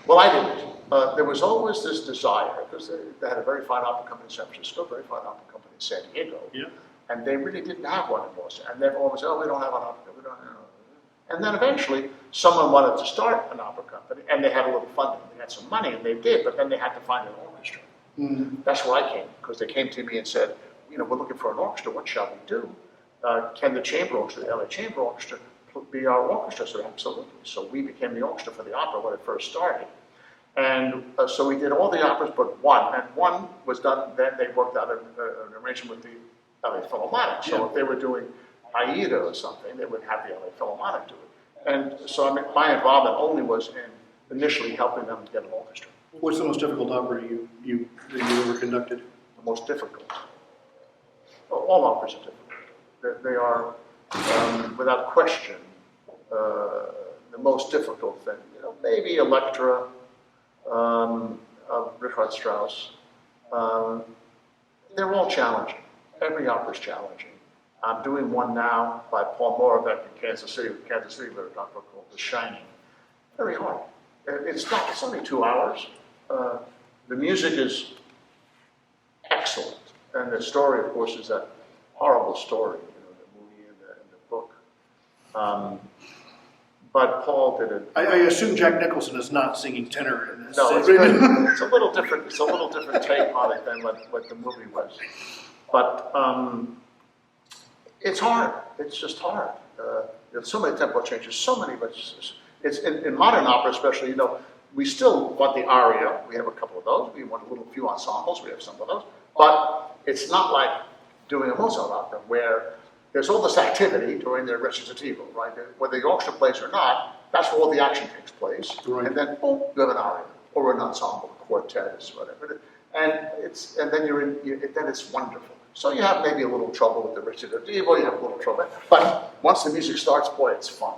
Well, I didn't. There was always this desire, because they had a very fine opera company in San Francisco, very fine opera company in San Diego, and they really didn't have one in Boston. And they've always said, oh, we don't have an opera company, we don't have. And then eventually, someone wanted to start an opera company, and they had a little funding. They had some money, and they did, but then they had to find an orchestra. That's where I came, because they came to me and said, you know, we're looking for an orchestra, what shall we do? Can the chamber orchestra, the LA Chamber Orchestra, be our orchestra? So absolutely. So we became the orchestra for the opera when it first started. And so we did all the operas but one, and one was done, then they worked out an arrangement with the LA Philharmonic. So if they were doing Aida or something, they would have the LA Philharmonic do it. And so I mean, my involvement only was in initially helping them get an orchestra. What's the most difficult opera that you ever conducted? The most difficult? Well, all operas are difficult. They are, without question, the most difficult thing. You know, maybe Elektra, of Richard Strauss. They're all challenging. Every opera is challenging. I'm doing one now by Paul Moravec in Kansas City, with Kansas City Lyric Opera called The Shining. Very hard. It's only 2 hours. The music is excellent. And the story, of course, is that horrible story, you know, the movie and the book. But Paul did it. I assume Jack Nicholson is not singing tenor in this. No, it's a little different. It's a little different take on it than what the movie was. But it's hard. It's just hard. There's so many tempo changes, so many. But it's in modern opera, especially. You know, we still want the aria. We have a couple of those. We want a little few ensembles. We have some of those. But it's not like doing a Mozart opera where there's all this activity during the recitativo, right? Whether the orchestra plays or not, that's where all the action takes place. Right. And then, boom, you have an aria or an ensemble, a quartet, whatever. And then it's wonderful. So you have maybe a little trouble with the recitativo, you have a little trouble, but once the music starts, boy, it's fun.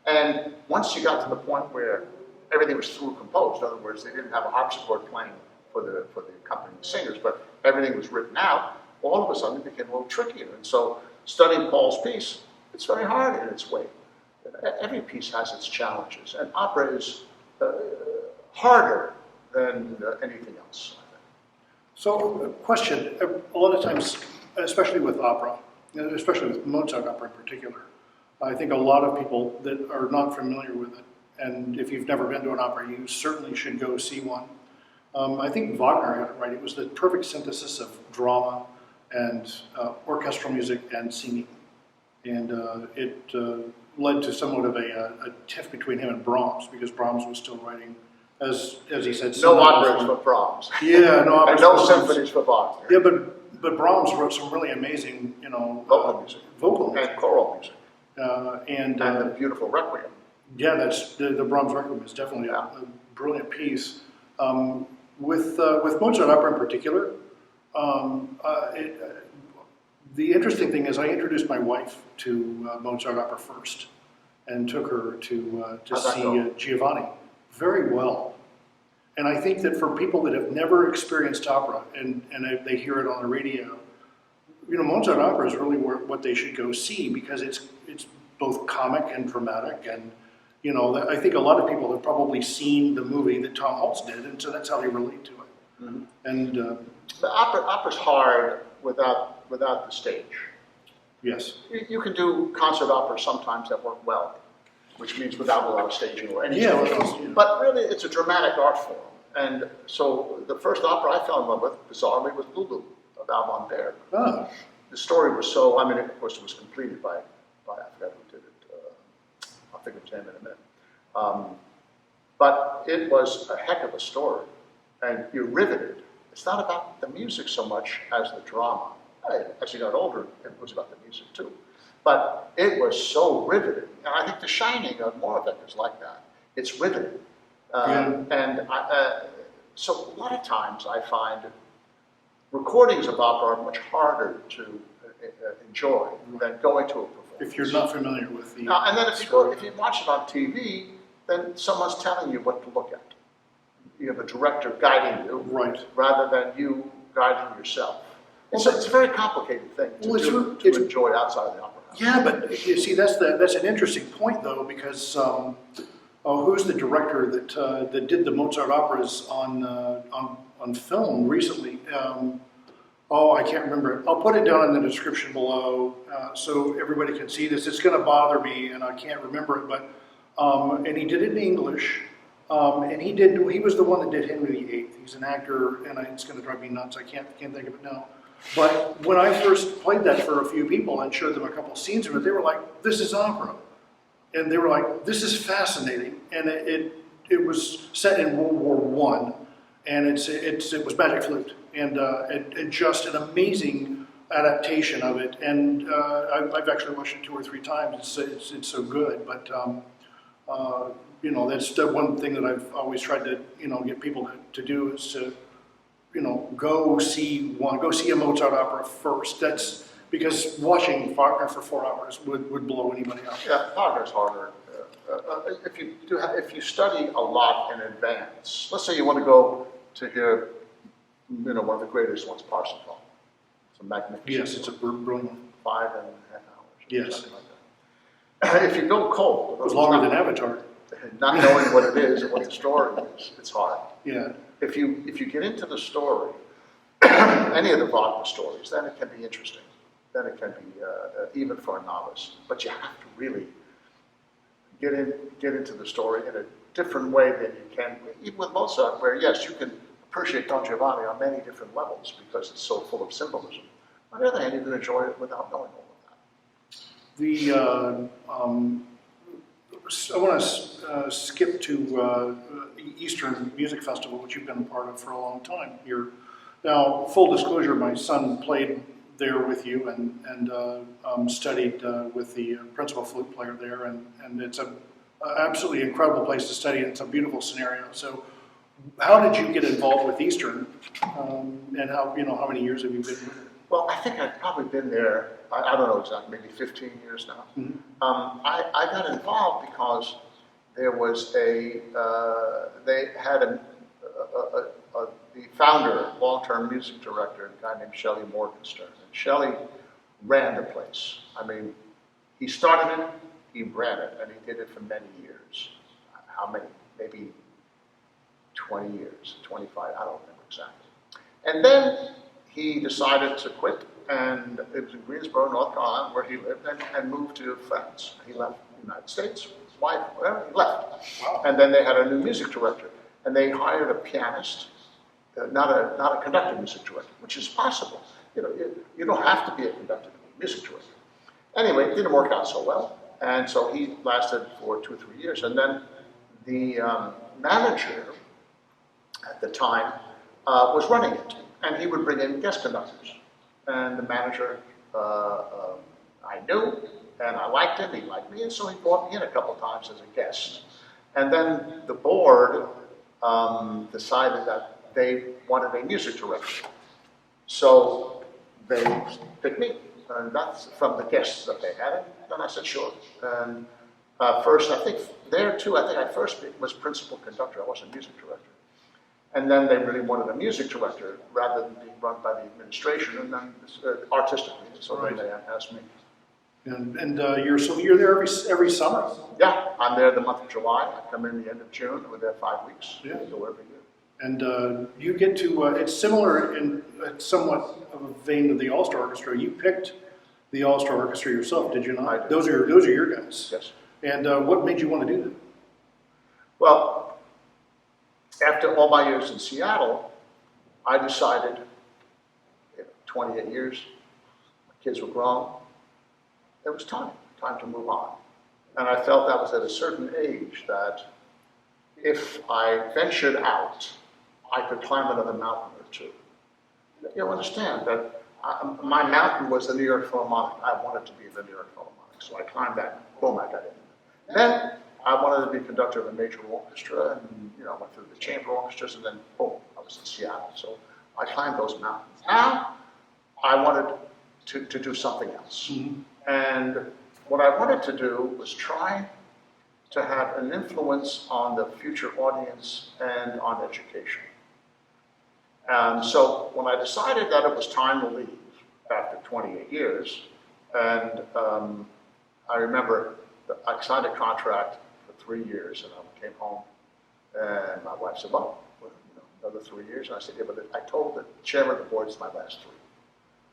And once you got to the point where everything was through composed, in other words, they didn't have a harpsichord playing for the accompanying singers, but everything was written out, all of a sudden it became a little trickier. And so studying Paul's piece, it's very hard in its way. Every piece has its challenges, and opera is harder than anything else, I think. So, question, a lot of times, especially with opera, especially with Mozart opera in particular, I think a lot of people that are not familiar with it, and if you've never been to an opera, you certainly should go see one. I think Wagner had it right. It was the perfect synthesis of drama and orchestral music and singing. And it led to somewhat of a tiff between him and Brahms, because Brahms was still writing, as he said, no operas for Brahms. Yeah, no operas. And no symphonies for Wagner. Yeah, but Brahms wrote some really amazing, you know, vocal music and choral music, and the beautiful Requiem. Yeah, that's the Brahms Requiem is definitely a brilliant piece. With Mozart opera in particular, the interesting thing is I introduced my wife to Mozart opera first, and took her to see Giovanni very well. And I think that for people that have never experienced opera and they hear it on the radio, you know, Mozart opera is really what they should go see, because it's both comic and dramatic, and you know, I think a lot of people have probably seen the movie that Tom Hulce did, and so that's how they relate to it. Mm-hmm. And the opera's hard without the stage. Yes. You can do concert operas sometimes that work well, which means without a lot of staging or any staging. But really, it's a dramatic art form. And so the first opera I fell in love with, bizarrely, was Lulu of Alban Berg. Oh. The story was so, I mean, of course, it was completed by I forgot who did it. I'll think of his name in a minute. But it was a heck of a story, and you're riveted. It's not about the music so much as the drama. As you got older, it was about the music too. But it was so riveting, and I think The Shining of Moravec is like that. It's riveting. So a lot of times I find recordings of opera are much harder to enjoy than going to a performance. If you're not familiar with the and then if you watch it on TV, then someone's telling you what to look at. You have a director guiding you, right, rather than you guiding yourself. It's a very complicated thing to enjoy outside of the opera house. Yeah, but you see, that's an interesting point, though, because who's the director that did the Mozart operas on film recently? I can't remember it. I'll put it down in the description below so everybody can see this. It's going to bother me, and I can't remember it, but and he did it in English, and he was the one that did Henry VIII. He's an actor, and it's going to drive me nuts. I can't think of it now. But when I first played that for a few people and showed them a couple scenes of it, they were like, "This is opera," and they were like, "This is fascinating." And it was set in World War I, and it was Magic Flute, and just an amazing adaptation of it. And I've actually watched it 2 or 3 times. It's so good, but. That's the one thing that I've always tried to, get people to do is to, go see a Mozart opera first. That's because watching Wagner for 4 hours would blow anybody out. Yeah, Wagner's harder. If you study a lot in advance, let's say you want to go to hear, one of the greatest ones, Parsifal. It's a magnificent. Yes, it's a brilliant. 5.5 hours. Yes. Something like that. If you go cold, it was longer than Avatar. Not knowing what it is and what the story is, it's hard. Yeah. If you get into the story, any of the Wagner stories, then it can be interesting. Then it can be even for a novice. But you have to really get into the story in a different way than you can, even with Mozart, where yes, you can appreciate Don Giovanni on many different levels because it's so full of symbolism. On the other hand, you can enjoy it without knowing all of that. I want to skip to Eastern Music Festival, which you've been a part of for a long time. Now, full disclosure, my son played there with you and studied with the principal flute player there, and it's an absolutely incredible place to study, and it's a beautiful scenario. So, how did you get involved with Eastern, and how many years have you been with it? Well, I think I've probably been there, I don't know exactly, maybe 15 years now. Mm-hmm. I got involved because there was they had the founder, long-term music director, a guy named Shelley Morgenstern. And Shelley ran the place. I mean, he started it, he ran it, and he did it for many years. How many? Maybe 20 years, 25, I don't remember exactly. And then he decided to quit, and it was in Greensboro, North Carolina, where he lived, and moved to France. He left the United States, his wife, whatever, he left. Wow. And then they had a new music director, and they hired a pianist, not a conductor music director, which is possible. You don't have to be a conductor music director. Anyway, it didn't work out so well, and so he lasted for 2 or 3 years. And then the manager at the time was running it, and he would bring in guest conductors. And the manager, I knew, and I liked him, he liked me, and so he brought me in a couple times as a guest. And then the board decided that they wanted a music director. So they picked me, and that's from the guests that they had. And I said, sure. And first, I think I first was principal conductor, I wasn't music director. And then they really wanted a music director rather than being run by the administration, and then artistically. So then they asked me. And you're there every summer. Yeah, I'm there the month of July. I come in the end of June. We're there 5 weeks. Yeah. I go every year. And you get to. It's similar in somewhat of a vein of the All-Star Orchestra. You picked the All-Star Orchestra yourself, did you not? I did. Those are your guys. Yes. And what made you want to do that? Well, after all my years in Seattle, I decided, 28 years, my kids were grown, it was time to move on. And I felt that was at a certain age that if I ventured out, I could climb another mountain or two. You understand that my mountain was the New York Philharmonic. I wanted to be in the New York Philharmonic, so I climbed that, boom, I got in. Then I wanted to be conductor of a major orchestra, and I went through the chamber orchestras, and then boom, I was in Seattle. So I climbed those mountains. Now I wanted to do something else, and what I wanted to do was try to have an influence on the future audience and on education. So when I decided that it was time to leave after 28 years, and I remember I signed a contract for 3 years, and I came home, and my wife said, well, another 3 years. And I said, yeah, but I told the chairman of the board it's my last 3,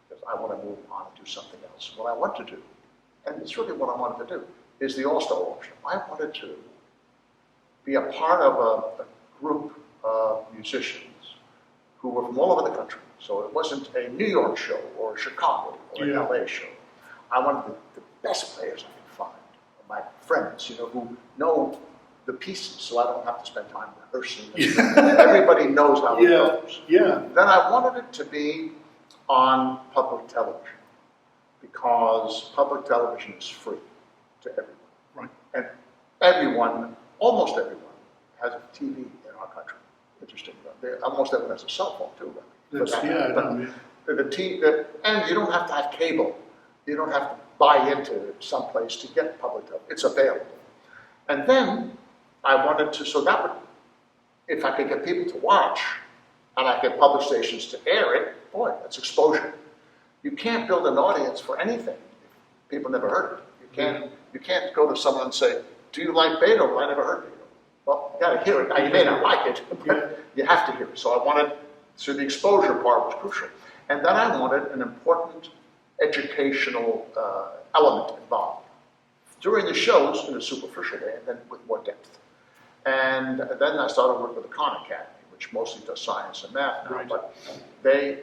because I want to move on and do something else. What I want to do, and it's really what I wanted to do, is the All-Star Auction. I wanted to be a part of a group of musicians who were from all over the country. So it wasn't a New York show or a Chicago or an LA show. I wanted the best players I could find, my friends, who know the pieces, so I don't have to spend time rehearsing. Everybody knows how it goes. Yeah. Then I wanted it to be on public television, because public television is free to everyone. Right. And everyone, almost everyone, has a TV in our country. Interesting. Almost everyone has a cell phone too. And you don't have to have cable. You don't have to buy into some place to get public television. It's available. And then I wanted to, so that would, if I could get people to watch, and I get public stations to air it, boy, that's exposure. You can't build an audience for anything if people never heard it. You can't go to someone and say, do you like Beethoven? I never heard Beethoven. Well, you gotta hear it. Now, you may not like it, but you have to hear it. So I wanted, so the exposure part was crucial. And then I wanted an important educational element involved. During the shows, in a superficial way, and then with more depth. And then I started working with the Khan Academy, which mostly does science and math now, Right. but they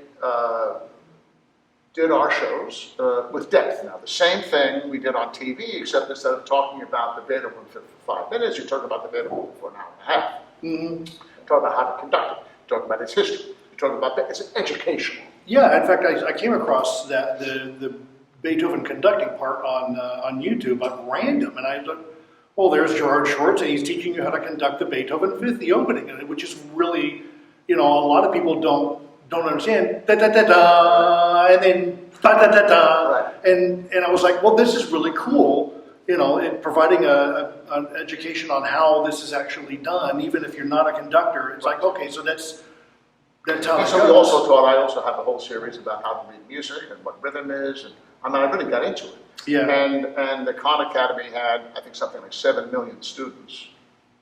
did our shows with depth. Now, the same thing we did on TV, except instead of talking about the Beethoven for 5 minutes, you talk about the Beethoven for an hour and a half. Mm-hmm. You talk about how to conduct it. You talk about its history. You talk about it's educational. Yeah, in fact, I came across that the Beethoven conducting part on YouTube at random, and I thought, well, there's Gerard Schwartz, and he's teaching you how to conduct the Beethoven Fifth, the opening, which is really, a lot of people don't understand da da da da, and then da da da da, Right. and I was like, well, this is really cool, in providing an education on how this is actually done, even if you're not a conductor. It's like, okay, so that's how it And goes. so I also have a whole series about how to read music and what rhythm is, and I really got into it. Yeah. And the Khan Academy had, I think, something like 7 million students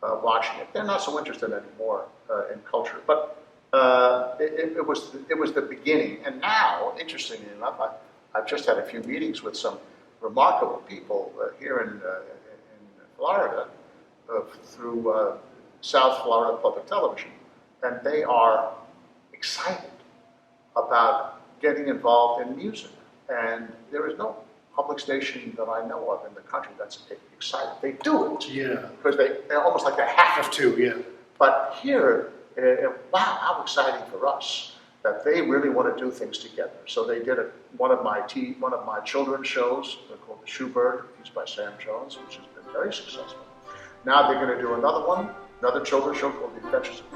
watching it. They're not so interested anymore in culture, but it was the beginning. And now, interestingly enough, I've just had a few meetings with some remarkable people here in Florida through South Florida Public Television, and they are excited about getting involved in music. And there is no public station that I know of in the country that's excited. They do it. Yeah. Because they're almost like they have Have to. to, yeah. But here, wow, how exciting for us that they really want to do things together. So they did one of my children's shows called The Shoebird, produced by Sam Jones, which has been very successful. Now they're going to do another children's show called The Adventures of